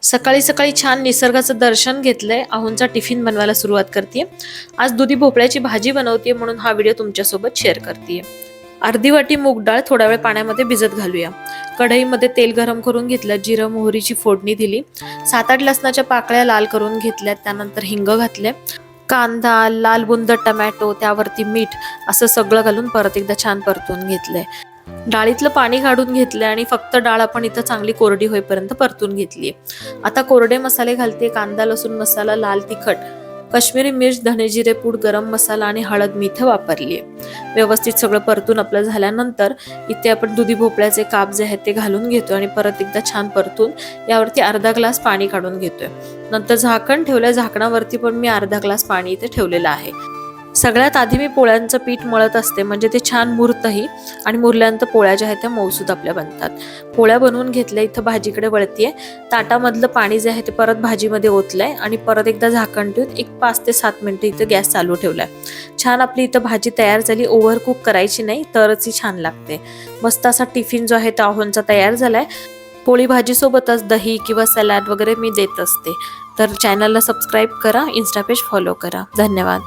सकाळी सकाळी छान निसर्गाचं दर्शन घेतलंय, आहोंचा टिफिन बनवायला सुरुवात करते। आज दुधी भोपळ्याची भाजी बनवते म्हणून हा व्हिडिओ तुमच्यासोबत शेअर करते। अर्धी वाटी मूग डाळ थोडा वेळ पाण्यामध्ये भिजत घालूया। कढईमध्ये तेल गरम करून घेतलं, जिरं मोहरीची फोडणी दिली, 7-8 लसणाच्या पाकळ्या लाल करून घेतल्या, त्यानंतर हिंग घातले, कांदा, लाल बुंद टोमॅटो, त्यावरती मीठ असं सगळं घालून परत एकदा छान परतून घेतलंय। डाळीतलं पाणी काढून घेतलंय आणि फक्त डाळ आपण इथं चांगली कोरडी होईपर्यंत परतून घेतली। आता कोरडे मसाले घालते, कांदा लसूण मसाला, लाल तिखट, काश्मीरी मिर्च, धने जिरे पूड, गरम मसाला आणि हळद मी इथं वापरली। व्यवस्थित सगळं परतून आपलं झाल्यानंतर इथे आपण दुधी भोपळ्याचे काप जे आहेत ते घालून घेतोय आणि परत एकदा छान परतून यावरती अर्धा ग्लास पाणी काढून घेतोय। नंतर झाकण ठेवलंय, झाकणावरती पण मी अर्धा ग्लास पाणी इथे ठेवलेलं आहे। सगळ्यात आधी मी पोळ्यांचं पीठ मळत असते, म्हणजे ते छान मुरतही आणि मुरल्यानंतर पोळ्या ज्या आहेत त्या मऊसूत आपल्या बनतात। पोळ्या बनवून घेतल्या, इथं भाजीकडे वळतीये। ताटामधलं पाणी जे आहे ते परत भाजीमध्ये ओतलंय आणि परत एकदा झाकण ठेवून एक 5 ते 7 मिनिटं इथं गॅस चालू ठेवलाय। छान आपली इथं भाजी तयार झाली, ओव्हर कुक करायची नाही तरच ही छान लागते। मस्त असा टिफिन जो आहे तो आहोंचा तयार झालाय। पोळी भाजी सोबतच दही किंवा सलाड वगैरे मी देत असते। तर चॅनलला सबस्क्राईब करा, इन्स्टा पेज फॉलो करा। धन्यवाद।